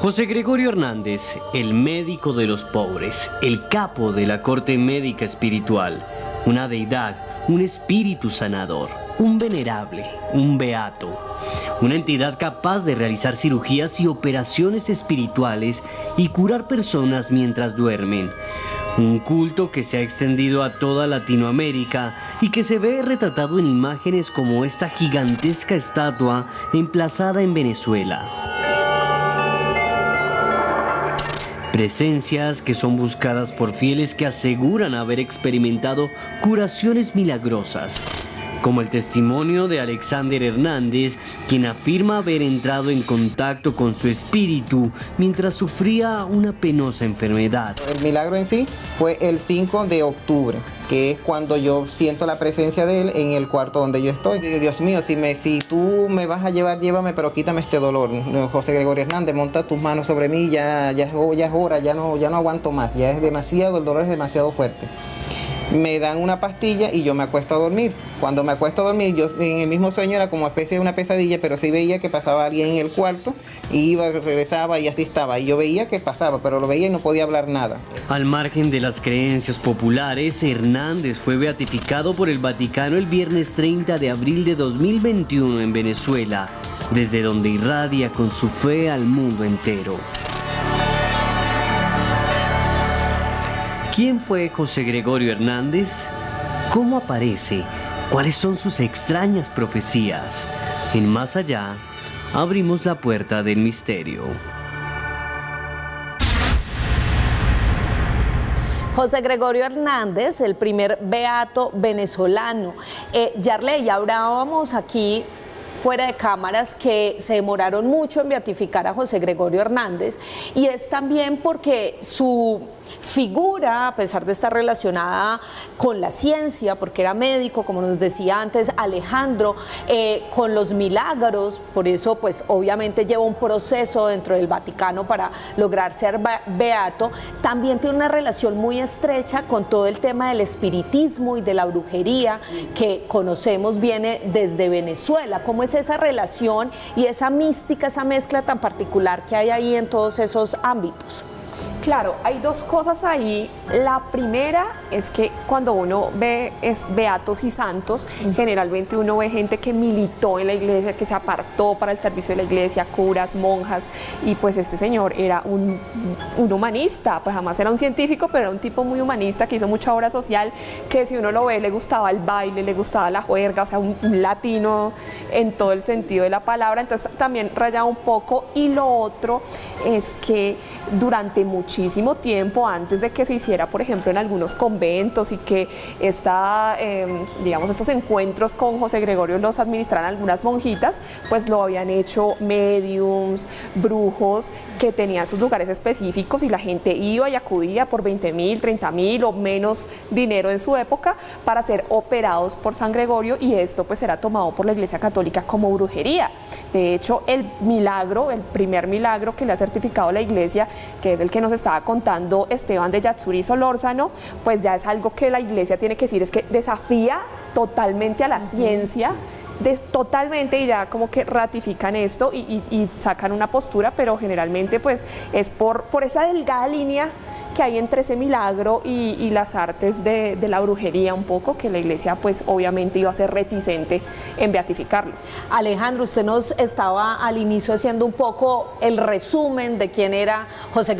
José Gregorio Hernández, el médico de los pobres, el capo de la corte médica espiritual, una deidad, un espíritu sanador, un venerable, un beato, una entidad capaz de realizar cirugías y operaciones espirituales y curar personas mientras duermen. Un culto que se ha extendido a toda Latinoamérica y que se ve retratado en imágenes como esta gigantesca estatua emplazada en Venezuela. Presencias que son buscadas por fieles que aseguran haber experimentado curaciones milagrosas, como el testimonio de Alexander Hernández, quien afirma haber entrado en contacto con su espíritu mientras sufría una penosa enfermedad. El milagro en sí fue el 5 de octubre, que es cuando yo siento la presencia de él en el cuarto donde yo estoy. Dios mío, si tú me vas a llevar, llévame, pero quítame este dolor. José Gregorio Hernández, monta tus manos sobre mí, ya es hora, ya no aguanto más, ya es demasiado, el dolor es demasiado fuerte. Me dan una pastilla y yo me acuesto a dormir. Cuando me acuesto a dormir, yo en el mismo sueño era como especie de una pesadilla, pero sí veía que pasaba alguien en el cuarto, iba, regresaba y así estaba. Y yo veía que pasaba, pero lo veía y no podía hablar nada. Al margen de las creencias populares, Hernández fue beatificado por el Vaticano el viernes 30 de abril de 2021 en Venezuela, desde donde irradia con su fe al mundo entero. ¿Quién fue José Gregorio Hernández? ¿Cómo aparece? ¿Cuáles son sus extrañas profecías? En Más Allá, abrimos la puerta del misterio. José Gregorio Hernández, el primer beato venezolano. Yarley, hablábamos aquí fuera de cámaras que se demoraron mucho en beatificar a José Gregorio Hernández, y es también porque su figura, a pesar de estar relacionada con la ciencia, porque era médico, como nos decía antes Alejandro, con los milagros, por eso pues obviamente lleva un proceso dentro del Vaticano para lograr ser beato, también tiene una relación muy estrecha con todo el tema del espiritismo y de la brujería que conocemos viene desde Venezuela. ¿Cómo es esa relación y esa mística, esa mezcla tan particular que hay ahí en todos esos ámbitos? Claro, hay dos cosas ahí. La primera es que cuando uno ve beatos y santos, generalmente uno ve gente que militó en la iglesia, que se apartó para el servicio de la iglesia, curas, monjas, y pues este señor era un humanista, pues jamás era un científico, pero era un tipo muy humanista que hizo mucha obra social, que si uno lo ve le gustaba el baile, le gustaba la juerga, o sea, un latino en todo el sentido de la palabra, entonces también rayaba un poco. Y lo otro es que durante muchísimo tiempo, antes de que se hiciera, por ejemplo, en algunos conventos y que digamos, estos encuentros con José Gregorio los administraran algunas monjitas, pues lo habían hecho médiums, brujos, que tenían sus lugares específicos y la gente iba y acudía por 20.000, 30.000 o menos dinero en su época para ser operados por San Gregorio, y esto pues era tomado por la Iglesia Católica como brujería. De hecho, el primer milagro que le ha certificado la Iglesia, que es el que nos estaba contando Esteban de Yatsuri Solórzano, pues ya es algo que la iglesia tiene que decir, es que desafía totalmente a la ciencia, totalmente, y ya como que ratifican esto y sacan una postura, pero generalmente pues es por esa delgada línea que hay entre ese milagro y las artes de la brujería un poco, que la iglesia pues obviamente iba a ser reticente en beatificarlo. Alejandro, usted nos estaba al inicio haciendo un poco el resumen de quién era José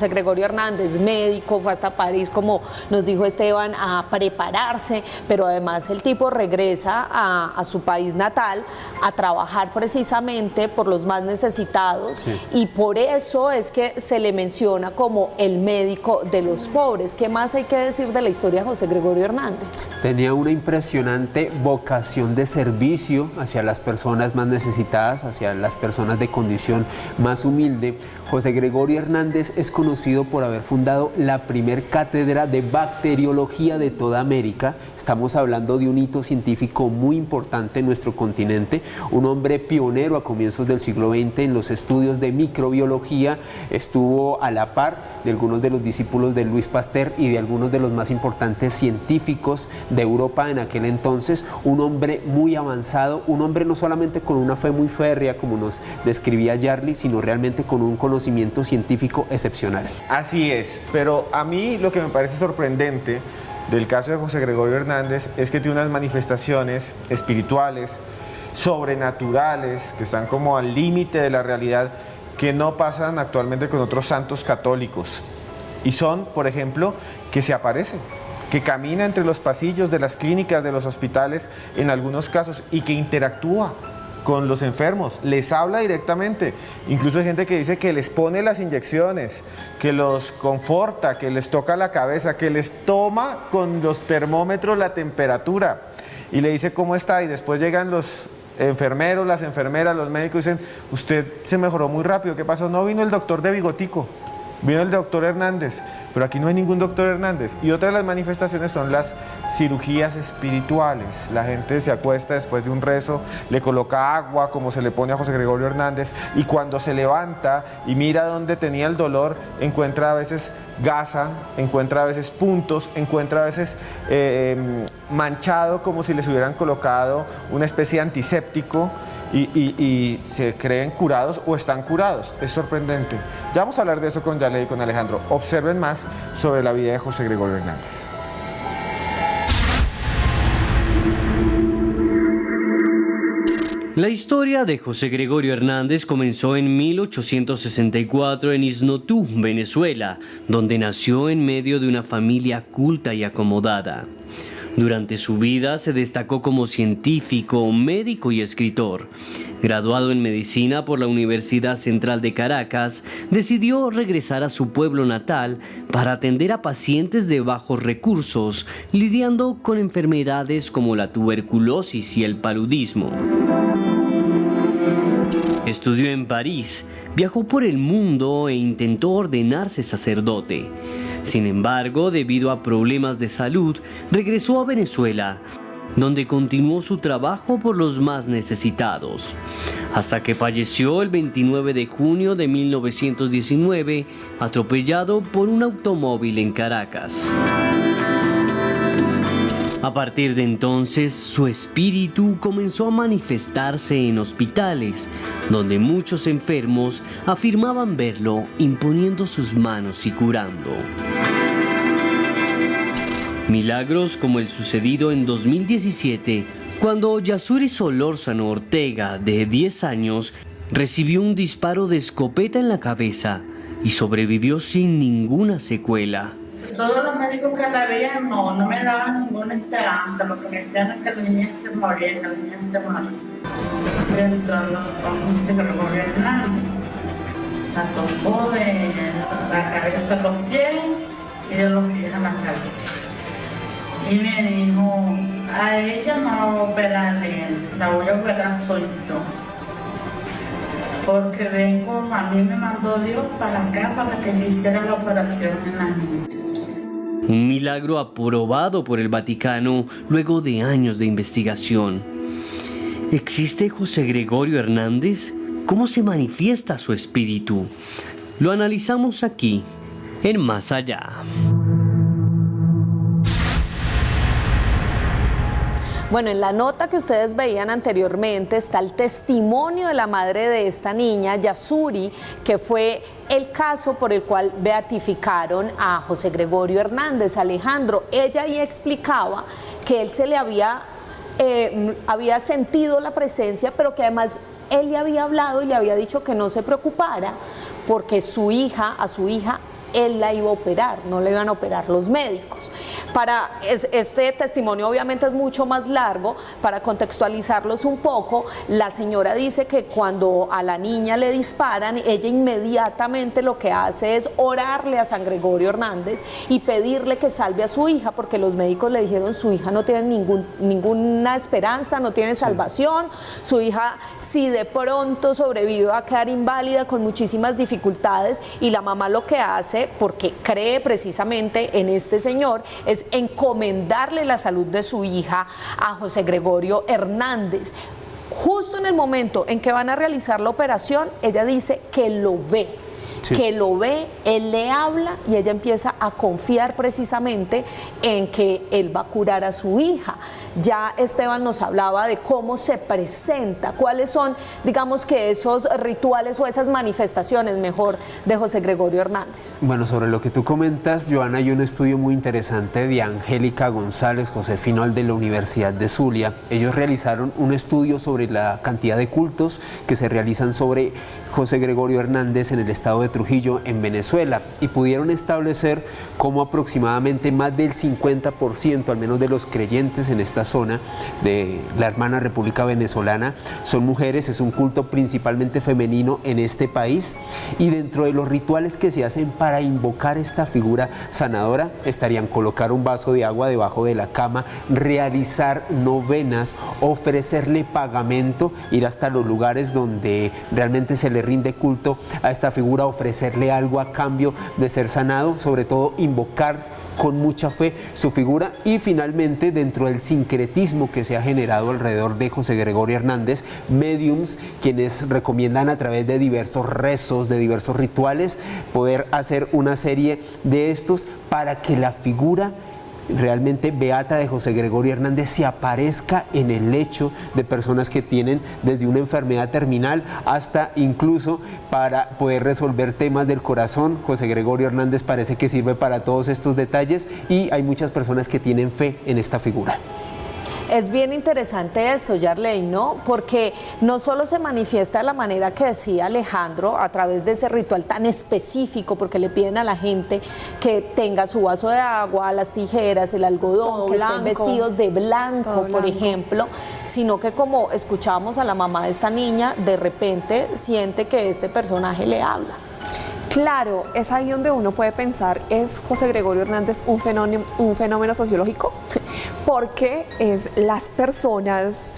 Gregorio Hernández, médico, fue hasta París, como nos dijo Esteban, a prepararse, pero además el tipo regresa a su país natal a trabajar precisamente por los más necesitados, sí. Y por eso es que se le menciona como el médico de los pobres. ¿Qué más hay que decir de la historia de José Gregorio Hernández? Tenía una impresionante vocación de servicio hacia las personas más necesitadas, hacia las personas de condición más humilde. José Gregorio Hernández es conocido por haber fundado la primer cátedra de bacteriología de toda América. Estamos hablando de un hito científico muy importante importante en nuestro continente, un hombre pionero a comienzos del siglo XX en los estudios de microbiología, estuvo a la par de algunos de los discípulos de Louis Pasteur y de algunos de los más importantes científicos de Europa en aquel entonces, un hombre muy avanzado, un hombre no solamente con una fe muy férrea como nos describía Yarly, sino realmente con un conocimiento científico excepcional. Así es, pero a mí lo que me parece sorprendente del caso de José Gregorio Hernández es que tiene unas manifestaciones espirituales, sobrenaturales, que están como al límite de la realidad, que no pasan actualmente con otros santos católicos. Y son, por ejemplo, que se aparece, que camina entre los pasillos de las clínicas, de los hospitales, en algunos casos, y que interactúa con los enfermos, les habla directamente. Incluso hay gente que dice que les pone las inyecciones, que los conforta, que les toca la cabeza, que les toma con los termómetros la temperatura y le dice cómo está, y después llegan los enfermeros, las enfermeras, los médicos y dicen, usted se mejoró muy rápido, ¿qué pasó? No vino el doctor de bigotico, vino el doctor Hernández, pero aquí no hay ningún doctor Hernández. Y otra de las manifestaciones son las cirugías espirituales. La gente se acuesta después de un rezo, le coloca agua como se le pone a José Gregorio Hernández, y cuando se levanta y mira dónde tenía el dolor, encuentra a veces gasa, encuentra a veces puntos, encuentra a veces manchado como si les hubieran colocado una especie de antiséptico, y se creen curados o están curados. Es sorprendente. Ya vamos a hablar de eso con Yarly y con Alejandro. Observen más sobre la vida de José Gregorio Hernández. La historia de José Gregorio Hernández comenzó en 1864 en Isnotú, Venezuela, donde nació en medio de una familia culta y acomodada. Durante su vida se destacó como científico, médico y escritor. Graduado en medicina por la Universidad Central de Caracas, decidió regresar a su pueblo natal para atender a pacientes de bajos recursos, lidiando con enfermedades como la tuberculosis y el paludismo. Estudió en París, viajó por el mundo e intentó ordenarse sacerdote. Sin embargo, debido a problemas de salud, regresó a Venezuela, donde continuó su trabajo por los más necesitados, hasta que falleció el 29 de junio de 1919, atropellado por un automóvil en Caracas. A partir de entonces, su espíritu comenzó a manifestarse en hospitales, donde muchos enfermos afirmaban verlo imponiendo sus manos y curando. Milagros como el sucedido en 2017, cuando Yasuri Solórzano Ortega, de 10 años, recibió un disparo de escopeta en la cabeza y sobrevivió sin ninguna secuela. Todos los médicos que la veían no me daban ninguna esperanza, lo que me decían es que la niña se moría, que la niña se moría. Entonces, con este Gregorio Hernández, la tocó de la cabeza a los pies y de los pies a la cabeza. Y me dijo, a ella no la voy a operar él, la voy a operar soy yo. Porque vengo, a mí me mandó Dios para acá para que yo hiciera la operación en la niña. Un milagro aprobado por el Vaticano luego de años de investigación. ¿Existe José Gregorio Hernández? ¿Cómo se manifiesta su espíritu? Lo analizamos aquí, en Más Allá. Bueno, en la nota que ustedes veían anteriormente está el testimonio de la madre de esta niña, Yasuri, que fue el caso por el cual beatificaron a José Gregorio Hernández. Alejandro, ella ahí explicaba que él se le había sentido la presencia, pero que además él le había hablado y le había dicho que no se preocupara porque a su hija él la iba a operar, no le iban a operar los médicos. Este testimonio obviamente es mucho más largo, para contextualizarlos un poco, la señora dice que cuando a la niña le disparan, ella inmediatamente lo que hace es orarle a San Gregorio Hernández y pedirle que salve a su hija, porque los médicos le dijeron su hija no tiene ninguna esperanza, no tiene salvación, su hija si de pronto sobrevive va a quedar inválida con muchísimas dificultades, y la mamá lo que hace, porque cree precisamente en este señor, es es encomendarle la salud de su hija a José Gregorio Hernández. Justo en el momento en que van a realizar la operación, ella dice que lo ve. Sí. Que lo ve, él le habla y ella empieza a confiar precisamente en que él va a curar a su hija. Ya Esteban nos hablaba de cómo se presenta, cuáles son, digamos que esos rituales o esas manifestaciones, mejor, de José Gregorio Hernández. Bueno, sobre lo que tú comentas, Joana, hay un estudio muy interesante de Angélica González, Josefino de la Universidad de Zulia. Ellos realizaron un estudio sobre la cantidad de cultos que se realizan sobre José Gregorio Hernández en el estado de Trujillo, en Venezuela, y pudieron establecer cómo aproximadamente más del 50%, al menos de los creyentes en esta zona de la hermana República Venezolana, son mujeres. Es un culto principalmente femenino en este país, y dentro de los rituales que se hacen para invocar esta figura sanadora estarían colocar un vaso de agua debajo de la cama, realizar novenas, ofrecerle pagamento, ir hasta los lugares donde realmente se le rinde culto a esta figura, ofrecerle algo a cambio de ser sanado, sobre todo invocar con mucha fe su figura. Y finalmente, dentro del sincretismo que se ha generado alrededor de José Gregorio Hernández, médiums quienes recomiendan a través de diversos rezos, de diversos rituales, poder hacer una serie de estos para que la figura realmente beata de José Gregorio Hernández se aparezca en el lecho de personas que tienen desde una enfermedad terminal hasta incluso para poder resolver temas del corazón. José Gregorio Hernández parece que sirve para todos estos detalles, y hay muchas personas que tienen fe en esta figura. Es bien interesante esto, Yarley, ¿no? Porque no solo se manifiesta de la manera que decía Alejandro, a través de ese ritual tan específico, porque le piden a la gente que tenga su vaso de agua, las tijeras, el algodón, que estén vestidos de blanco, por ejemplo, sino que, como escuchamos a la mamá de esta niña, de repente siente que este personaje le habla. Claro, es ahí donde uno puede pensar, ¿es José Gregorio Hernández un fenómeno sociológico? Porque es las personas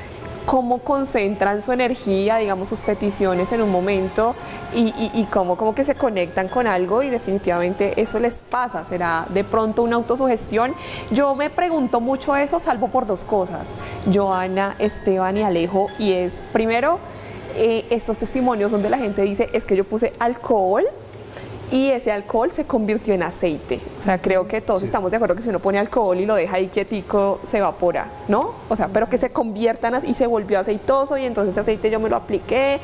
cómo concentran su energía, digamos, sus peticiones en un momento y cómo como que se conectan con algo, y definitivamente eso les pasa. ¿Será de pronto una autosugestión? Yo me pregunto mucho eso, salvo por dos cosas, Joana, Esteban y Alejo, y es, primero, estos testimonios donde la gente dice, es que yo puse alcohol y ese alcohol se convirtió en aceite. O sea, creo que todos estamos de acuerdo que si uno pone alcohol y lo deja ahí quietico, se evapora, ¿no? O sea, pero que se conviertan y se volvió aceitoso, y entonces ese aceite yo me lo apliqué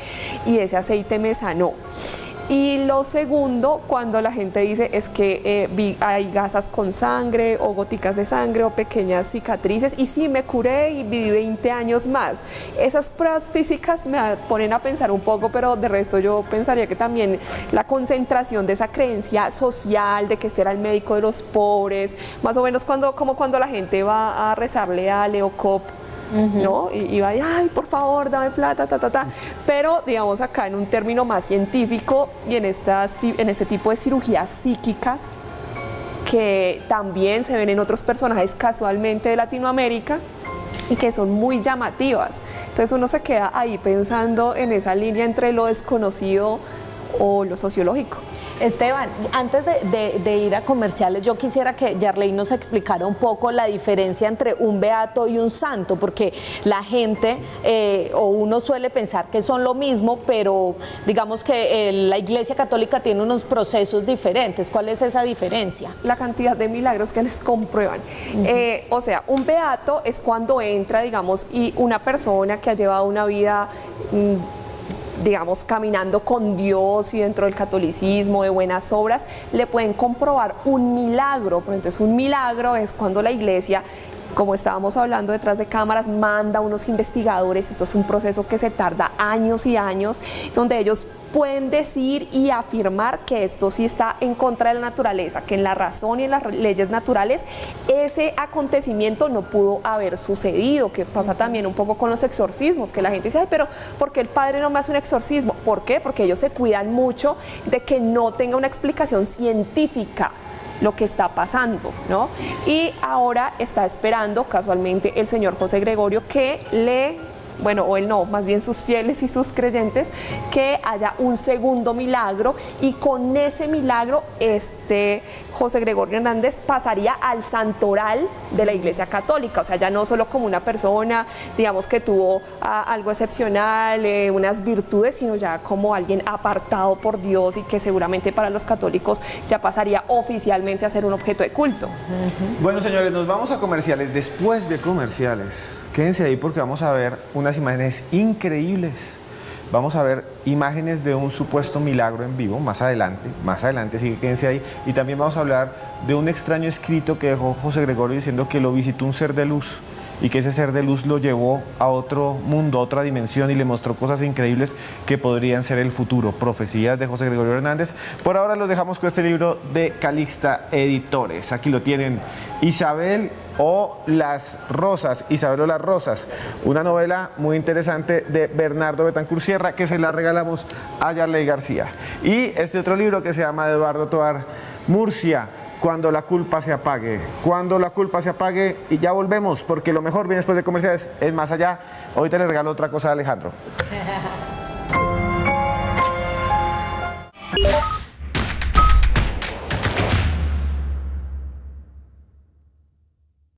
y ese aceite me sanó. Y lo segundo, cuando la gente dice es que hay gasas con sangre o goticas de sangre o pequeñas cicatrices, y sí, me curé y viví 20 años más. Esas pruebas físicas me ponen a pensar un poco, pero de resto yo pensaría que también la concentración de esa creencia social de que este era el médico de los pobres, más o menos como cuando la gente va a rezarle a Leo Cop, ¿no? Y va, ay, por favor, dame plata, Pero, digamos, acá en un término más científico y en este tipo de cirugías psíquicas que también se ven en otros personajes casualmente de Latinoamérica y que son muy llamativas. Entonces uno se queda ahí pensando en esa línea entre lo desconocido o lo sociológico. Esteban, antes de ir a comerciales, yo quisiera que Yarley nos explicara un poco la diferencia entre un beato y un santo, porque la gente o uno suele pensar que son lo mismo, pero digamos que la Iglesia Católica tiene unos procesos diferentes. ¿Cuál es esa diferencia? La cantidad de milagros que les comprueban. O sea, un beato es cuando entra, digamos, y una persona que ha llevado una vida digamos, caminando con Dios y dentro del catolicismo, de buenas obras, le pueden comprobar un milagro. Pero entonces un milagro es cuando la Iglesia, como estábamos hablando detrás de cámaras, manda a unos investigadores. Esto es un proceso que se tarda años y años, donde ellos pueden decir y afirmar que esto sí está en contra de la naturaleza, que en la razón y en las leyes naturales ese acontecimiento no pudo haber sucedido, que pasa también un poco con los exorcismos, que la gente dice, ay, pero ¿por qué el padre no me hace un exorcismo? ¿Por qué? Porque ellos se cuidan mucho de que no tenga una explicación científica lo que está pasando, ¿no? Y ahora está esperando casualmente el señor José Gregorio que le bueno, o él no, más bien sus fieles y sus creyentes, que haya un segundo milagro, y con ese milagro José Gregorio Hernández pasaría al santoral de la Iglesia Católica, o sea, ya no solo como una persona, digamos, que tuvo algo excepcional, unas virtudes, sino ya como alguien apartado por Dios y que seguramente para los católicos ya pasaría oficialmente a ser un objeto de culto. Bueno, señores, nos vamos a comerciales. Después de comerciales, quédense ahí porque vamos a ver unas imágenes increíbles. Vamos a ver imágenes de un supuesto milagro en vivo más adelante, sí, quédense ahí. Y también vamos a hablar de un extraño escrito que dejó José Gregorio diciendo que lo visitó un ser de luz y que ese ser de luz lo llevó a otro mundo, a otra dimensión, y le mostró cosas increíbles que podrían ser el futuro. Profecías de José Gregorio Hernández. Por ahora los dejamos con este libro de Calixta Editores. Aquí lo tienen, Isabel o las Rosas, Isabel o las Rosas, una novela muy interesante de Bernardo Betancur Sierra, que se la regalamos a Yarley García. Y este otro libro que se llama de Eduardo Tovar Murcia, Cuando la culpa se apague. Cuando la culpa se apague, y ya volvemos, porque lo mejor viene después de comerciales, es más allá. Hoy te le regalo otra cosa a Alejandro.